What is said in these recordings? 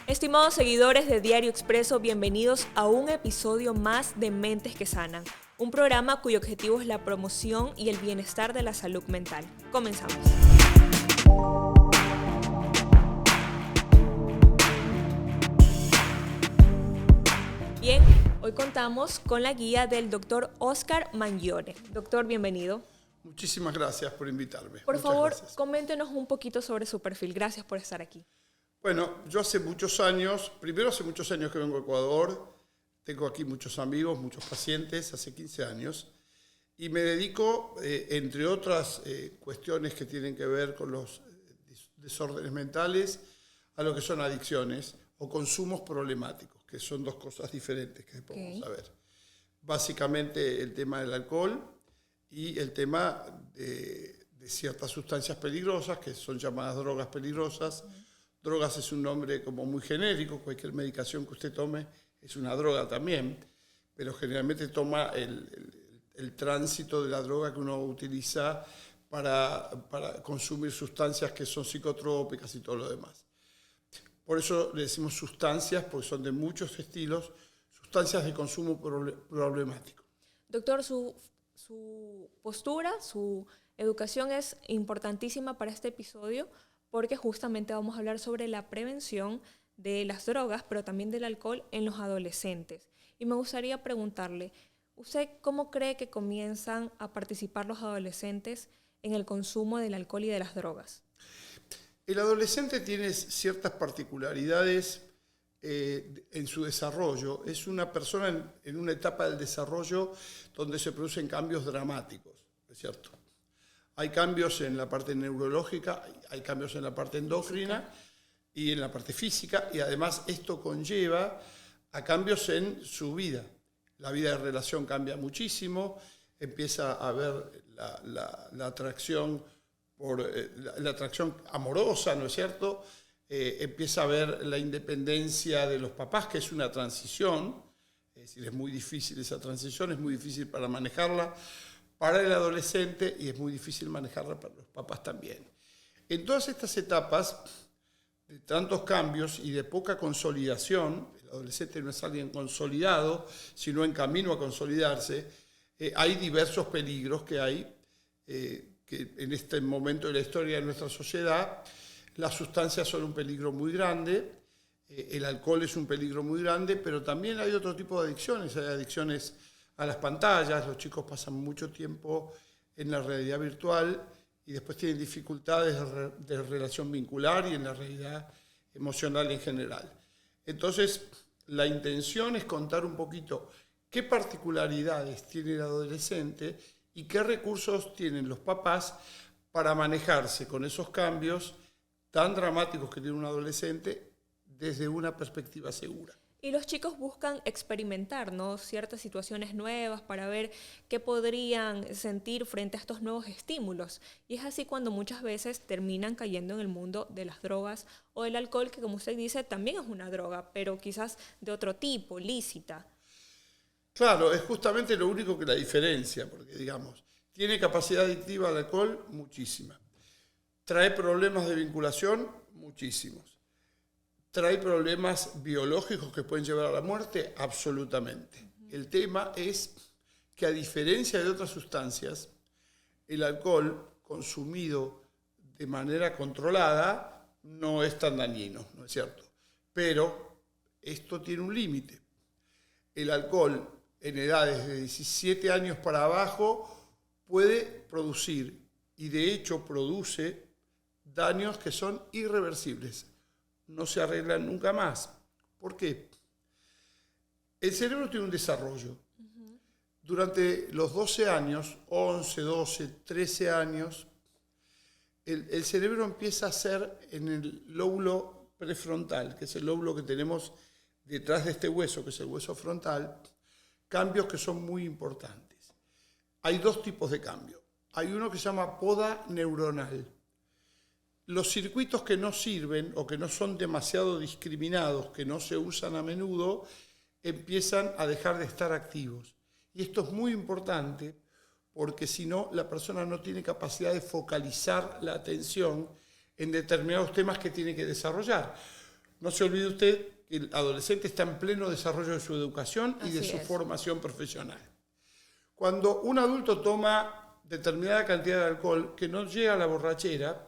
Estimados seguidores de Diario Expreso, bienvenidos a un episodio más de Mentes que Sanan, un programa cuyo objetivo es la promoción y el bienestar de la salud mental. Comenzamos. Bien, hoy contamos con la guía del doctor Oscar Mangione. Doctor, bienvenido. Muchísimas gracias por invitarme. Por favor, coméntenos un poquito sobre su perfil. Gracias por estar aquí. Bueno, yo hace muchos años que vengo a Ecuador, tengo aquí muchos amigos, muchos pacientes, hace 15 años, y me dedico, entre otras cuestiones que tienen que ver con los desórdenes mentales, a lo que son adicciones o consumos problemáticos, que son dos cosas diferentes que podemos saber. Básicamente el tema del alcohol y el tema de ciertas sustancias peligrosas, que son llamadas drogas peligrosas. Drogas es un nombre como muy genérico, cualquier medicación que usted tome es una droga también, pero generalmente toma el tránsito de la droga que uno utiliza para consumir sustancias que son psicotrópicas y todo lo demás. Por eso le decimos sustancias, porque son de muchos estilos, sustancias de consumo problemático. Doctor, su postura, su educación es importantísima para este episodio, porque justamente vamos a hablar sobre la prevención de las drogas, pero también del alcohol en los adolescentes. Y me gustaría preguntarle, ¿usted cómo cree que comienzan a participar los adolescentes en el consumo del alcohol y de las drogas? El adolescente tiene ciertas particularidades en su desarrollo. Es una persona en una etapa del desarrollo donde se producen cambios dramáticos, ¿es cierto? Hay cambios en la parte neurológica, hay cambios en la parte endocrina y en la parte física, y además esto conlleva a cambios en su vida. La vida de relación cambia muchísimo, empieza a haber la atracción la atracción amorosa, ¿no es cierto? Empieza a haber la independencia de los papás, que es una transición, es decir, es muy difícil esa transición, es muy difícil para manejarla para el adolescente y es muy difícil manejarla para los papás también. En todas estas etapas de tantos cambios y de poca consolidación, el adolescente no es alguien consolidado, sino en camino a consolidarse, hay diversos peligros que hay, que en este momento de la historia de nuestra sociedad, las sustancias son un peligro muy grande, el alcohol es un peligro muy grande, pero también hay otro tipo de adicciones, hay adicciones a las pantallas, los chicos pasan mucho tiempo en la realidad virtual y después tienen dificultades de relación vincular y en la realidad emocional en general. Entonces, la intención es contar un poquito qué particularidades tiene el adolescente y qué recursos tienen los papás para manejarse con esos cambios tan dramáticos que tiene un adolescente desde una perspectiva segura. Y los chicos buscan experimentar, ¿no?, ciertas situaciones nuevas para ver qué podrían sentir frente a estos nuevos estímulos. Y es así cuando muchas veces terminan cayendo en el mundo de las drogas o del alcohol, que como usted dice, también es una droga, pero quizás de otro tipo, lícita. Claro, es justamente lo único que la diferencia, porque digamos, tiene capacidad adictiva al alcohol, muchísima. Trae problemas de vinculación, muchísimos. ¿Trae problemas biológicos que pueden llevar a la muerte? Absolutamente. El tema es que, a diferencia de otras sustancias, el alcohol consumido de manera controlada no es tan dañino, ¿no es cierto? Pero esto tiene un límite. El alcohol en edades de 17 años para abajo puede producir, y de hecho produce, daños que son irreversibles. No se arreglan nunca más. ¿Por qué? El cerebro tiene un desarrollo. Durante los 12 años, 11, 12, 13 años, el cerebro empieza a hacer en el lóbulo prefrontal, que es el lóbulo que tenemos detrás de este hueso, que es el hueso frontal, cambios que son muy importantes. Hay dos tipos de cambio. Hay uno que se llama poda neuronal. Los circuitos que no sirven o que no son demasiado discriminados, que no se usan a menudo, empiezan a dejar de estar activos. Y esto es muy importante porque si no, la persona no tiene capacidad de focalizar la atención en determinados temas que tiene que desarrollar. no se olvide usted que el adolescente está en pleno desarrollo de su educación y de su formación profesional. Cuando un adulto toma determinada cantidad de alcohol que no llega a la borrachera,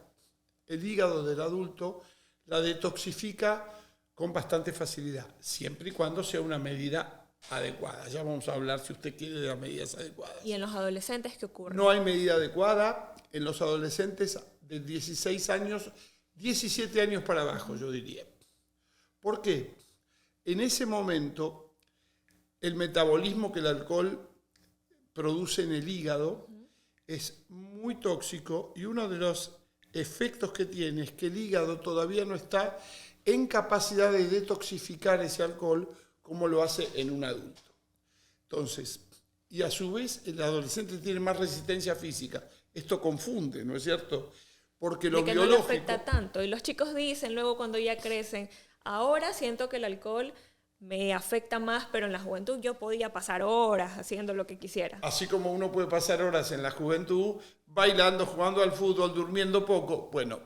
el hígado del adulto la detoxifica con bastante facilidad, siempre y cuando sea una medida adecuada. Ya vamos a hablar, si usted quiere, de las medidas adecuadas. ¿Y en los adolescentes qué ocurre? No hay medida adecuada en los adolescentes de 16 años, 17 años para abajo, yo diría. ¿Por qué? En ese momento, el metabolismo que el alcohol produce en el hígado es muy tóxico y uno de los efectos que tiene es que el hígado todavía no está en capacidad de detoxificar ese alcohol como lo hace en un adulto. Entonces, y a su vez el adolescente tiene más resistencia física. Esto confunde, ¿no es cierto? Porque lo biológico... no le afecta tanto. Y los chicos dicen luego cuando ya crecen, ahora siento que el alcohol me afecta más, pero en la juventud yo podía pasar horas haciendo lo que quisiera. Así como uno puede pasar horas en la juventud bailando, jugando al fútbol, durmiendo poco, bueno,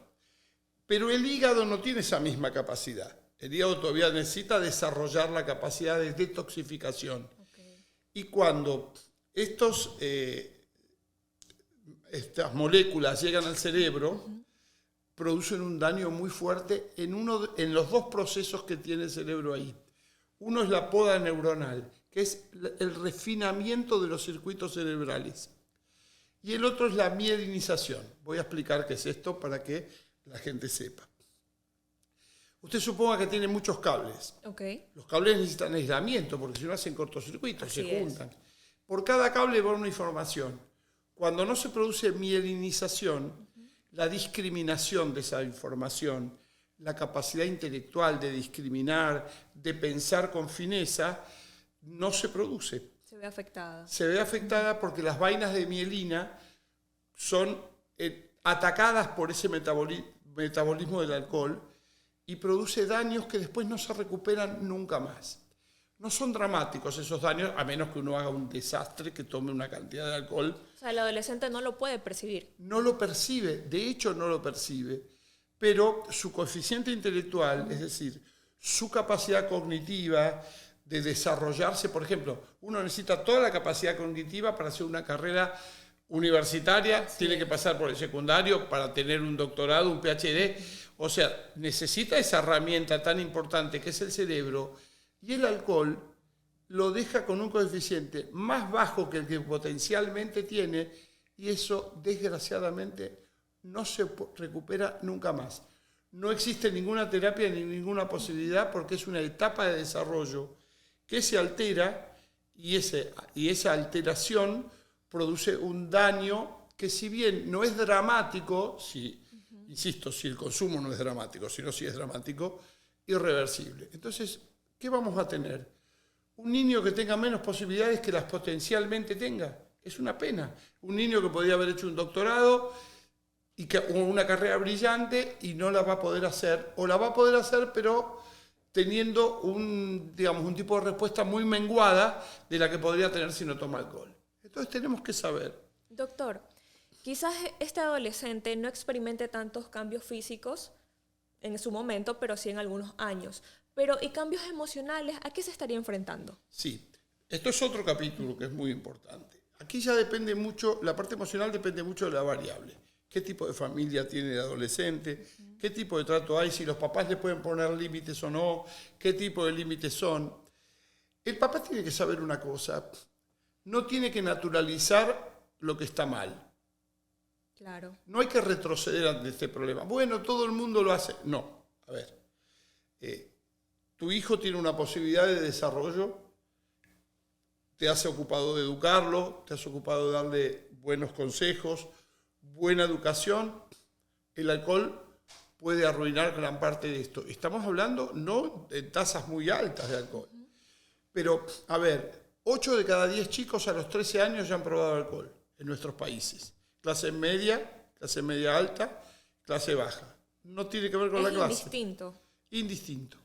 pero el hígado no tiene esa misma capacidad. El hígado todavía necesita desarrollar la capacidad de detoxificación. Okay. Y cuando estas moléculas llegan al cerebro, producen un daño muy fuerte en los dos procesos que tiene el cerebro ahí. Uno es la poda neuronal, que es el refinamiento de los circuitos cerebrales. Y el otro es la mielinización. Voy a explicar qué es esto para que la gente sepa. Usted suponga que tiene muchos cables. Okay. Los cables necesitan aislamiento porque si no hacen cortocircuitos, Así se juntan. Por cada cable va una información. Cuando no se produce mielinización, la discriminación de esa información, la capacidad intelectual de discriminar, de pensar con fineza, no se produce. Se ve afectada. Se ve afectada porque las vainas de mielina son atacadas por ese metabolismo del alcohol y produce daños que después no se recuperan nunca más. No son dramáticos esos daños, a menos que uno haga un desastre, que tome una cantidad de alcohol. O sea, el adolescente no lo puede percibir. No lo percibe, de hecho no lo percibe, pero su coeficiente intelectual, es decir, su capacidad cognitiva de desarrollarse, por ejemplo, uno necesita toda la capacidad cognitiva para hacer una carrera universitaria, tiene que pasar por el secundario para tener un doctorado, un PhD, o sea, necesita esa herramienta tan importante que es el cerebro, y el alcohol lo deja con un coeficiente más bajo que el que potencialmente tiene, y eso desgraciadamente no se recupera nunca más. No existe ninguna terapia ni ninguna posibilidad porque es una etapa de desarrollo que se altera y esa alteración produce un daño que, si bien no es dramático, insisto, si el consumo no es dramático, sino si es dramático, irreversible. Entonces, ¿qué vamos a tener? Un niño que tenga menos posibilidades que las potencialmente tenga. Es una pena. Un niño que podría haber hecho un doctorado o una carrera brillante y no la va a poder hacer, o la va a poder hacer pero teniendo un tipo de respuesta muy menguada de la que podría tener si no toma alcohol. Entonces tenemos que saber. Doctor, quizás este adolescente no experimente tantos cambios físicos en su momento, pero sí en algunos años. Pero, ¿y cambios emocionales? ¿A qué se estaría enfrentando? Sí, esto es otro capítulo que es muy importante. Aquí ya depende mucho, la parte emocional depende mucho de la variable. ¿Qué tipo de familia tiene el adolescente? ¿Qué tipo de trato hay? Si los papás le pueden poner límites o no. ¿Qué tipo de límites son? El papá tiene que saber una cosa. No tiene que naturalizar lo que está mal. Claro. No hay que retroceder ante este problema. Bueno, todo el mundo lo hace. No, a ver. Tu hijo tiene una posibilidad de desarrollo. Te has ocupado de educarlo, te has ocupado de darle buenos consejos, buena educación. El alcohol puede arruinar gran parte de esto. Estamos hablando no de tasas muy altas de alcohol. Pero, a ver, 8 de cada 10 chicos a los 13 años ya han probado alcohol en nuestros países. Clase media alta, clase baja. No tiene que ver con la clase. Indistinto. Indistinto.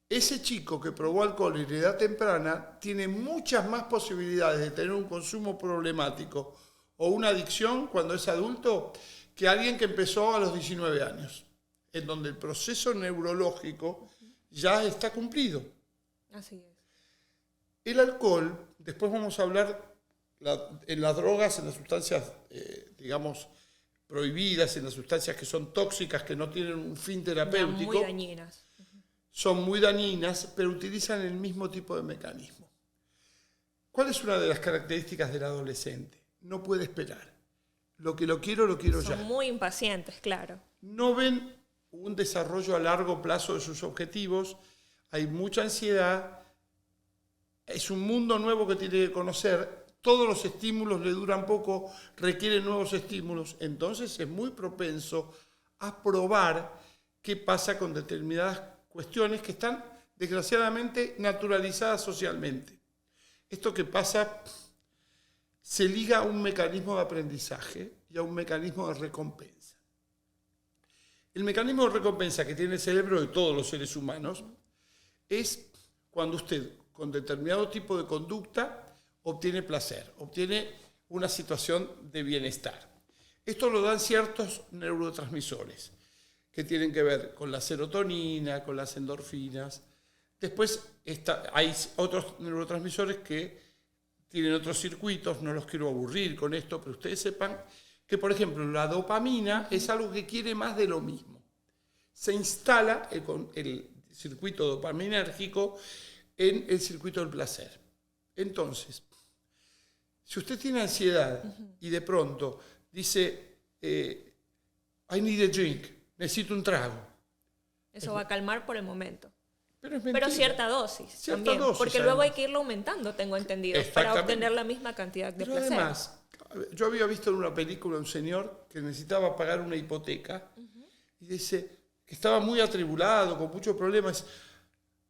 Ese chico que probó alcohol en edad temprana tiene muchas más posibilidades de tener un consumo problemático o una adicción cuando es adulto que alguien que empezó a los 19 años, en donde el proceso neurológico ya está cumplido. Así es. El alcohol, después vamos a hablar en las drogas, en las sustancias, digamos, prohibidas, en las sustancias que son tóxicas, que no tienen un fin terapéutico. Muy dañinas. Son muy dañinas, pero utilizan el mismo tipo de mecanismo. ¿Cuál es una de las características del adolescente? No puede esperar. Lo quiero ya. Son muy impacientes, claro. No ven un desarrollo a largo plazo de sus objetivos, hay mucha ansiedad, es un mundo nuevo que tiene que conocer, todos los estímulos le duran poco, requieren nuevos estímulos, entonces es muy propenso a probar qué pasa con determinadas cuestiones que están desgraciadamente naturalizadas socialmente. Esto que pasa se liga a un mecanismo de aprendizaje y a un mecanismo de recompensa. El mecanismo de recompensa que tiene el cerebro de todos los seres humanos es cuando usted, con determinado tipo de conducta, obtiene placer, obtiene una situación de bienestar. Esto lo dan ciertos neurotransmisores que tienen que ver con la serotonina, con las endorfinas. Después hay otros neurotransmisores que tienen otros circuitos, no los quiero aburrir con esto, pero ustedes sepan que, por ejemplo, la dopamina es algo que quiere más de lo mismo. Se instala el circuito dopaminérgico en el circuito del placer. Entonces, si usted tiene ansiedad y de pronto dice, I need a drink, necesito un trago. Eso va a calmar por el momento. Pero cierta dosis también, porque luego hay que irlo aumentando, tengo entendido, para obtener la misma cantidad de placer. Además, yo había visto en una película un señor que necesitaba pagar una hipoteca y dice que estaba muy atribulado, con muchos problemas,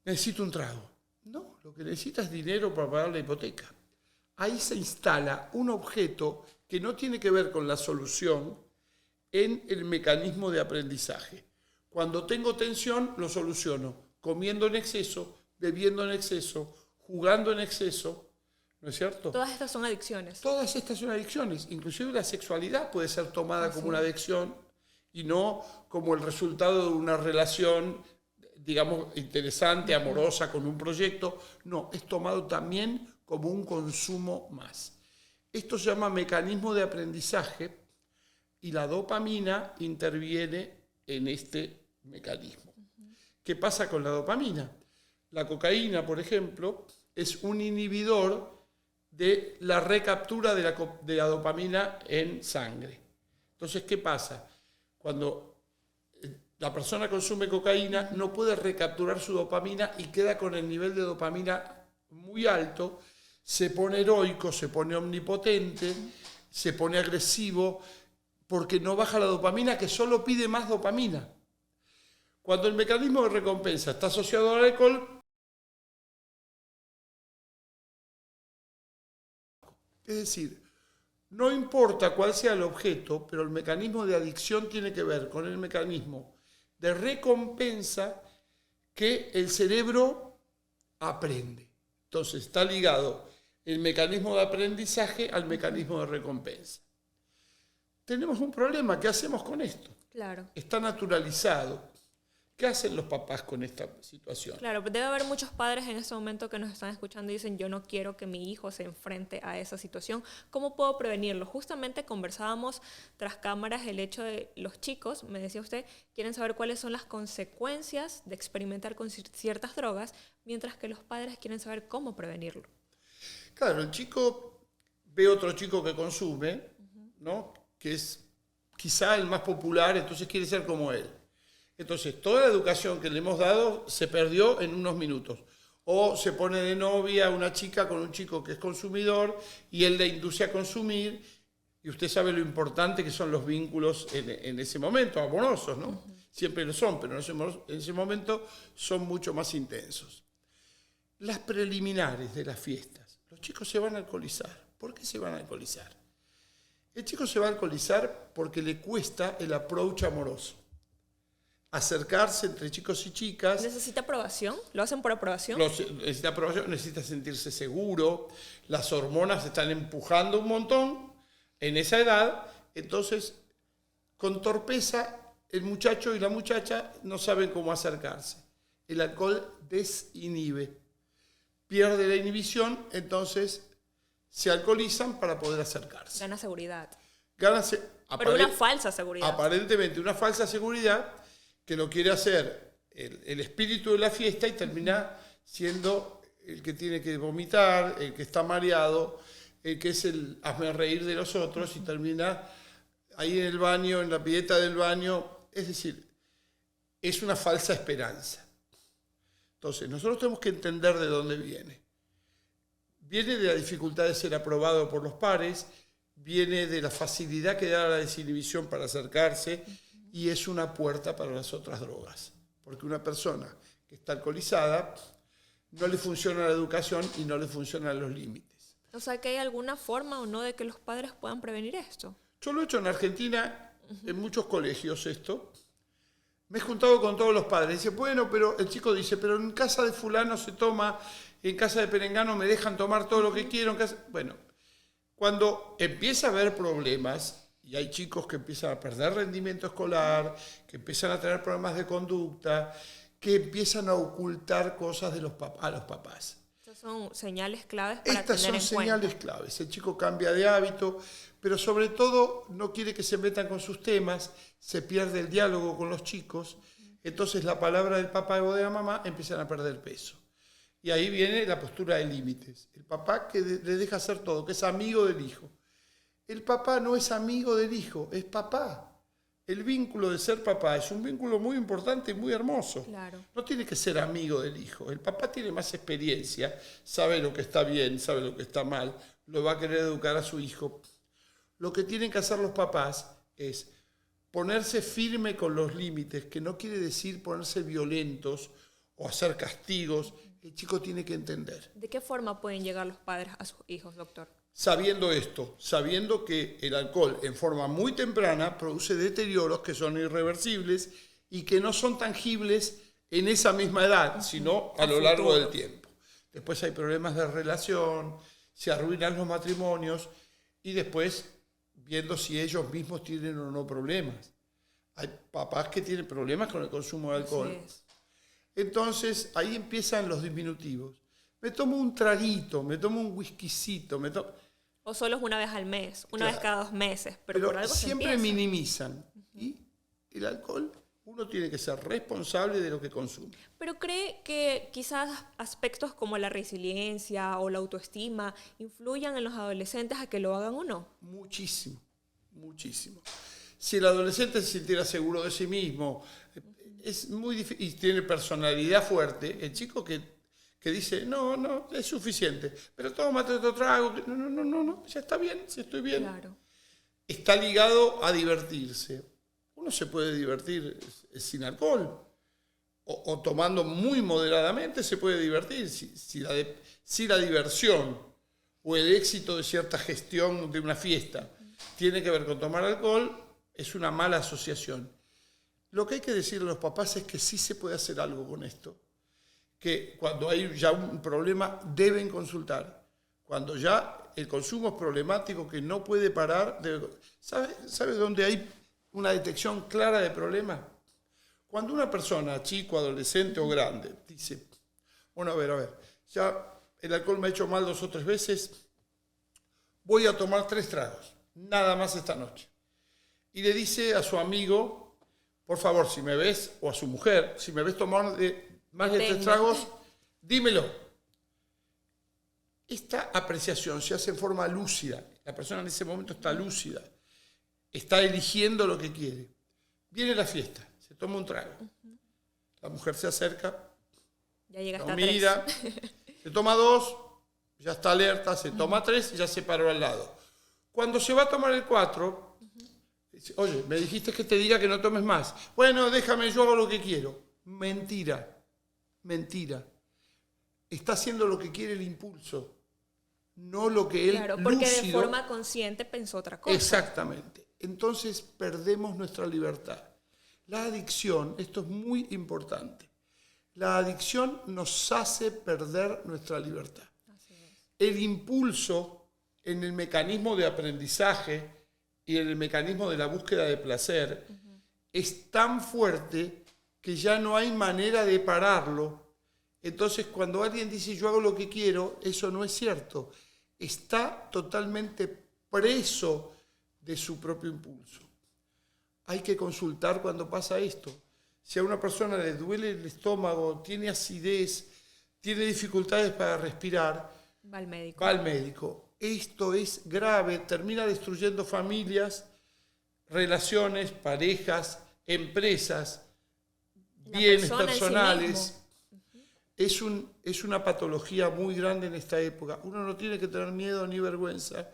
necesito un trago. No, lo que necesita es dinero para pagar la hipoteca. Ahí se instala un objeto que no tiene que ver con la solución en el mecanismo de aprendizaje. Cuando tengo tensión, lo soluciono comiendo en exceso, bebiendo en exceso, jugando en exceso, ¿no es cierto? Todas estas son adicciones. Todas estas son adicciones. Inclusive la sexualidad puede ser tomada como una adicción y no como el resultado de una relación, digamos, interesante, amorosa, con un proyecto. No, es tomado también como un consumo más. Esto se llama mecanismo de aprendizaje y la dopamina interviene en este mecanismo. ¿Qué pasa con la dopamina? La cocaína, por ejemplo, es un inhibidor de la recaptura de la dopamina en sangre. Entonces, ¿qué pasa? Cuando la persona consume cocaína, no puede recapturar su dopamina y queda con el nivel de dopamina muy alto, se pone heroico, se pone omnipotente, se pone agresivo, porque no baja la dopamina, que solo pide más dopamina. Cuando el mecanismo de recompensa está asociado al alcohol, es decir, no importa cuál sea el objeto, pero el mecanismo de adicción tiene que ver con el mecanismo de recompensa que el cerebro aprende. Entonces está ligado el mecanismo de aprendizaje al mecanismo de recompensa. Tenemos un problema, ¿qué hacemos con esto? Claro. Está naturalizado. ¿Qué hacen los papás con esta situación? Claro, debe haber muchos padres en este momento que nos están escuchando y dicen, yo no quiero que mi hijo se enfrente a esa situación. ¿Cómo puedo prevenirlo? Justamente conversábamos tras cámaras el hecho de los chicos, me decía usted, quieren saber cuáles son las consecuencias de experimentar con ciertas drogas, mientras que los padres quieren saber cómo prevenirlo. Claro, el chico ve otro chico que consume, ¿no? Que es quizá el más popular, entonces quiere ser como él. Entonces, toda la educación que le hemos dado se perdió en unos minutos. O se pone de novia una chica con un chico que es consumidor y él le induce a consumir. Y usted sabe lo importante que son los vínculos en ese momento, amorosos, ¿no? Siempre lo son, pero en ese momento son mucho más intensos. Las preliminares de las fiestas. Los chicos se van a alcoholizar. ¿Por qué se van a alcoholizar? El chico se va a alcoholizar porque le cuesta el approach amoroso. Acercarse entre chicos y chicas. ¿Necesita aprobación? ¿Lo hacen por aprobación? Necesita aprobación, necesita sentirse seguro. Las hormonas están empujando un montón en esa edad. Entonces, con torpeza, el muchacho y la muchacha no saben cómo acercarse. el alcohol desinhibe. Pierde la inhibición, entonces se alcoholizan para poder acercarse. Gana seguridad. Pero una falsa seguridad. Aparentemente una falsa seguridad que lo quiere hacer el espíritu de la fiesta y termina siendo el que tiene que vomitar, el que está mareado, el que es el hazme reír de los otros y termina ahí en el baño, en la pileta del baño. Es decir, es una falsa esperanza. Entonces, nosotros tenemos que entender de dónde viene. Viene de la dificultad de ser aprobado por los pares, viene de la facilidad que da la desinhibición para acercarse y es una puerta para las otras drogas. Porque una persona que está alcoholizada no le funciona la educación y no le funcionan los límites. O sea, ¿que hay alguna forma o no de que los padres puedan prevenir esto? Yo lo he hecho en Argentina, en muchos colegios esto. Me he juntado con todos los padres. Dice, bueno, pero el chico dice, pero en casa de fulano se toma, en casa de perengano me dejan tomar todo lo que quiero. Bueno, cuando empieza a haber problemas, y hay chicos que empiezan a perder rendimiento escolar, que empiezan a tener problemas de conducta, que empiezan a ocultar cosas de a los papás. Estas son señales claves para Estas tener en son cuenta. señales claves. El chico cambia de hábito, pero sobre todo no quiere que se metan con sus temas, se pierde el diálogo con los chicos, entonces la palabra del papá o de la mamá empiezan a perder peso. Y ahí viene la postura de límites. El papá que le deja hacer todo, que es amigo del hijo. El papá no es amigo del hijo, es papá. El vínculo de ser papá es un vínculo muy importante y muy hermoso. Claro. No tiene que ser amigo del hijo. El papá tiene más experiencia, sabe lo que está bien, sabe lo que está mal, lo va a querer educar a su hijo. Lo que tienen que hacer los papás es ponerse firme con los límites, que no quiere decir ponerse violentos o hacer castigos. El chico tiene que entender. ¿De qué forma pueden llegar los padres a sus hijos, doctor? Sabiendo esto, sabiendo que el alcohol en forma muy temprana produce deterioros que son irreversibles y que no son tangibles en esa misma edad, sino a lo largo del tiempo. Después hay problemas de relación, se arruinan los matrimonios y después viendo si ellos mismos tienen o no problemas. Hay papás que tienen problemas con el consumo de alcohol. Así es. Entonces ahí empiezan los diminutivos. Me tomo un traguito, me tomo un whiskycito, O solo es una vez al mes, una Claro. vez cada 2 meses, pero por algo siempre se empieza. minimizan. Y el alcohol, uno tiene que ser responsable de lo que consume. Pero cree que quizás aspectos como la resiliencia o la autoestima influyan en los adolescentes a que lo hagan o no. Muchísimo, muchísimo. Si el adolescente se sintiera seguro de sí mismo, es muy difícil, y tiene personalidad fuerte, el chico que dice, no, es suficiente, pero tómate otro trago, no, ya está bien, si estoy bien. Claro. Está ligado a divertirse. Uno se puede divertir sin alcohol o tomando muy moderadamente se puede divertir. Si la diversión o el éxito de cierta gestión de una fiesta tiene que ver con tomar alcohol, es una mala asociación. Lo que hay que decirle a los papás es que sí se puede hacer algo con esto, que cuando hay ya un problema deben consultar. Cuando ya el consumo es problemático, que no puede parar, ¿sabe dónde hay una detección clara de problema? Cuando una persona, chico, adolescente o grande, dice, bueno, a ver, ya el alcohol me ha hecho mal 2 o 3 veces, voy a tomar 3 tragos, nada más esta noche. Y le dice a su amigo, por favor, si me ves, o a su mujer, si me ves tomar más de 3 tragos, dímelo. Esta apreciación se hace en forma lúcida. La persona en ese momento está lúcida. Está eligiendo lo que quiere. Viene la fiesta, se toma un trago. La mujer se acerca, Ya llega lo hasta mira, 3. se toma 2, ya está alerta, se toma 3 y ya se paró al lado. Cuando se va a tomar el 4, dice, oye, me dijiste que te diga que no tomes más. Bueno, déjame, yo hago lo que quiero. Mentira. Está haciendo lo que quiere el impulso, no lo que él Claro, porque de lúcido. forma consciente pensó otra cosa. Exactamente. Entonces perdemos nuestra libertad. La adicción, esto es muy importante, la adicción nos hace perder nuestra libertad. Así es. El impulso en el mecanismo de aprendizaje y en el mecanismo de la búsqueda de placer es tan fuerte que ya no hay manera de pararlo. Entonces, cuando alguien dice yo hago lo que quiero, eso no es cierto. Está totalmente preso de su propio impulso. Hay que consultar cuando pasa esto. Si a una persona le duele el estómago, tiene acidez, tiene dificultades para respirar, Va al médico. va al médico. Esto es grave, termina destruyendo familias, relaciones, parejas, empresas, bienes personales. Es una patología muy grande en esta época. Uno no tiene que tener miedo ni vergüenza,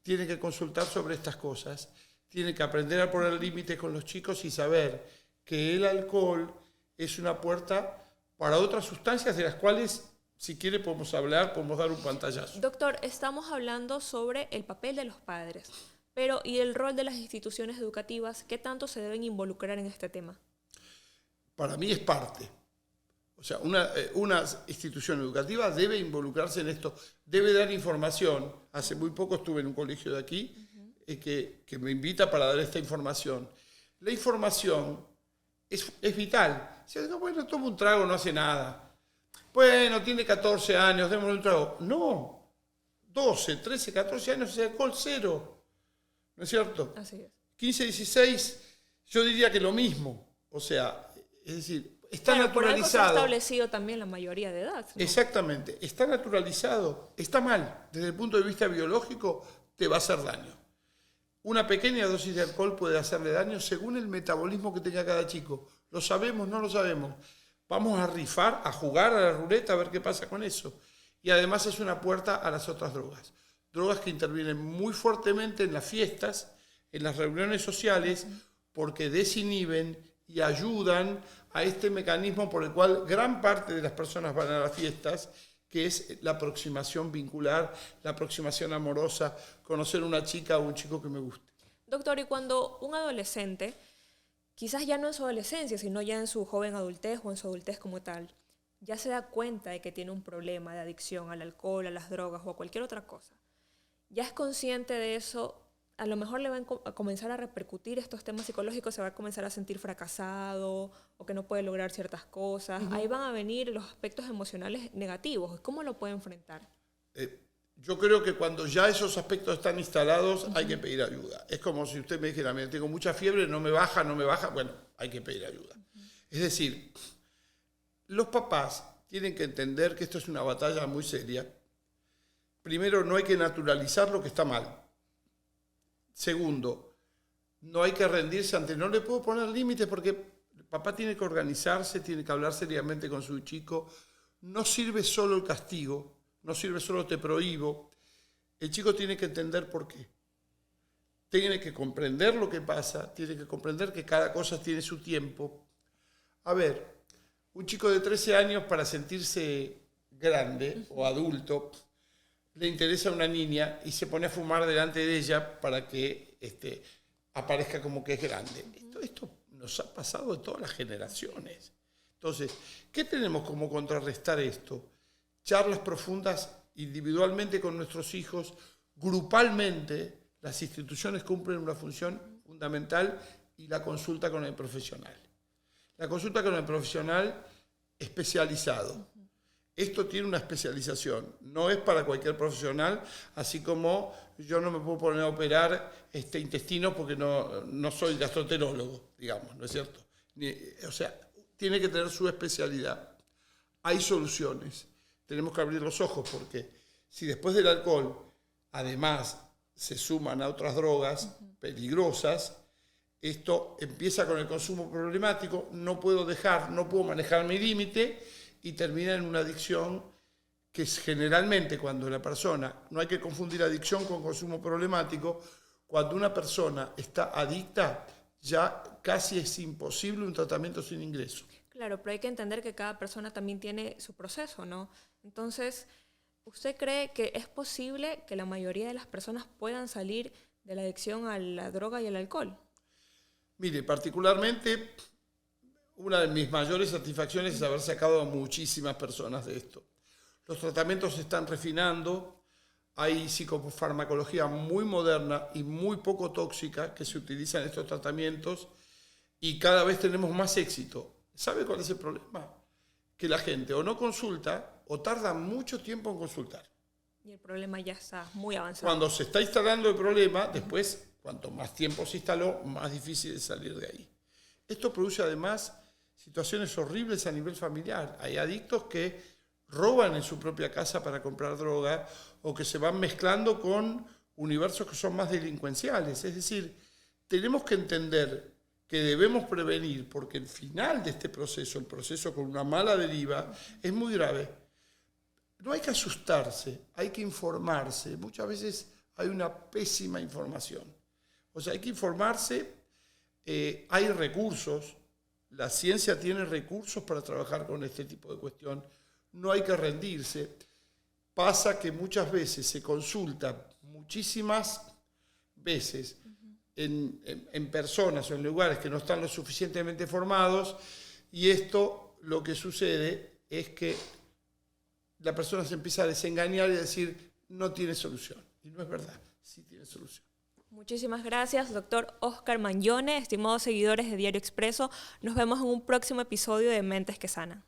tiene que consultar sobre estas cosas, tiene que aprender a poner límites con los chicos y saber que el alcohol es una puerta para otras sustancias de las cuales, si quiere, podemos hablar, podemos dar un pantallazo. Doctor, estamos hablando sobre el papel de los padres, pero ¿y el rol de las instituciones educativas? ¿Qué tanto se deben involucrar en este tema? Para mí es parte. O sea, una institución educativa debe involucrarse en esto, debe dar información. Hace muy poco estuve en un colegio de aquí que me invita para dar esta información. La información es vital. Si digo, bueno, toma un trago, no hace nada. Bueno, tiene 14 años, démosle un trago. No, 12, 13, 14 años es alcohol cero. ¿No es cierto? Así es. 15, 16, yo diría que lo mismo. O sea, es decir, está Claro, naturalizado. por algo se ha establecido también la mayoría de edad, ¿no? Exactamente, está naturalizado, está mal. Desde el punto de vista biológico, te va a hacer daño. Una pequeña dosis de alcohol puede hacerle daño según el metabolismo que tenga cada chico. ¿Lo sabemos? No lo sabemos. Vamos a rifar, a jugar a la ruleta, a ver qué pasa con eso. Y además es una puerta a las otras drogas. Drogas que intervienen muy fuertemente en las fiestas, en las reuniones sociales, porque desinhiben y ayudan a este mecanismo por el cual gran parte de las personas van a las fiestas, que es la aproximación vincular, la aproximación amorosa, conocer a una chica o un chico que me guste. Doctor, y cuando un adolescente, quizás ya no en su adolescencia, sino ya en su joven adultez o en su adultez como tal, ya se da cuenta de que tiene un problema de adicción al alcohol, a las drogas o a cualquier otra cosa, ya es consciente de eso, a lo mejor le van a comenzar a repercutir estos temas psicológicos, se va a comenzar a sentir fracasado o que no puede lograr ciertas cosas. Ahí van a venir los aspectos emocionales negativos. ¿Cómo lo puede enfrentar? Yo creo que cuando ya esos aspectos están instalados, hay que pedir ayuda. Es como si usted me dijera, mira, tengo mucha fiebre, no me baja, bueno, hay que pedir ayuda. Es decir, los papás tienen que entender que esto es una batalla muy seria. Primero, no hay que naturalizar lo que está mal. Segundo, no hay que rendirse ante, no le puedo poner límites porque el papá tiene que organizarse, tiene que hablar seriamente con su chico. No sirve solo el castigo, no sirve solo te prohíbo. El chico tiene que entender por qué. Tiene que comprender lo que pasa, tiene que comprender que cada cosa tiene su tiempo. A ver, un chico de 13 años para sentirse grande o adulto, le interesa a una niña y se pone a fumar delante de ella para que aparezca como que es grande. Esto nos ha pasado en todas las generaciones. Entonces, ¿qué tenemos como contrarrestar esto? Charlas profundas individualmente con nuestros hijos, grupalmente. Las instituciones cumplen una función fundamental y la consulta con el profesional. La consulta con el profesional especializado. Esto tiene una especialización, no es para cualquier profesional, así como yo no me puedo poner a operar intestinos porque no soy gastroenterólogo, digamos, ¿no es cierto? O sea, tiene que tener su especialidad. Hay soluciones, tenemos que abrir los ojos porque si después del alcohol, además, se suman a otras drogas peligrosas, esto empieza con el consumo problemático, no puedo manejar mi límite, y termina en una adicción que es generalmente cuando la persona, no hay que confundir adicción con consumo problemático, cuando una persona está adicta ya casi es imposible un tratamiento sin ingreso. Claro, pero hay que entender que cada persona también tiene su proceso, ¿no? Entonces, ¿usted cree que es posible que la mayoría de las personas puedan salir de la adicción a la droga y al alcohol? Mire, particularmente, una de mis mayores satisfacciones es haber sacado a muchísimas personas de esto. Los tratamientos se están refinando, hay psicofarmacología muy moderna y muy poco tóxica que se utiliza en estos tratamientos y cada vez tenemos más éxito. ¿Sabe cuál es el problema? Que la gente o no consulta o tarda mucho tiempo en consultar. Y el problema ya está muy avanzado. Cuando se está instalando el problema, después, cuanto más tiempo se instaló, más difícil es salir de ahí. Esto produce además situaciones horribles a nivel familiar. Hay adictos que roban en su propia casa para comprar droga o que se van mezclando con universos que son más delincuenciales. Es decir, tenemos que entender que debemos prevenir porque el final de este proceso, el proceso con una mala deriva, es muy grave. No hay que asustarse, hay que informarse. Muchas veces hay una pésima información. O sea, hay que informarse, hay recursos, la ciencia tiene recursos para trabajar con este tipo de cuestión. No hay que rendirse. Pasa que muchas veces se consulta muchísimas veces en personas o en lugares que no están lo suficientemente formados y esto lo que sucede es que la persona se empieza a desengañar y a decir no tiene solución. Y no es verdad, sí tiene solución. Muchísimas gracias, doctor Óscar Magnone. Estimados seguidores de Diario Expreso, nos vemos en un próximo episodio de Mentes que Sanan.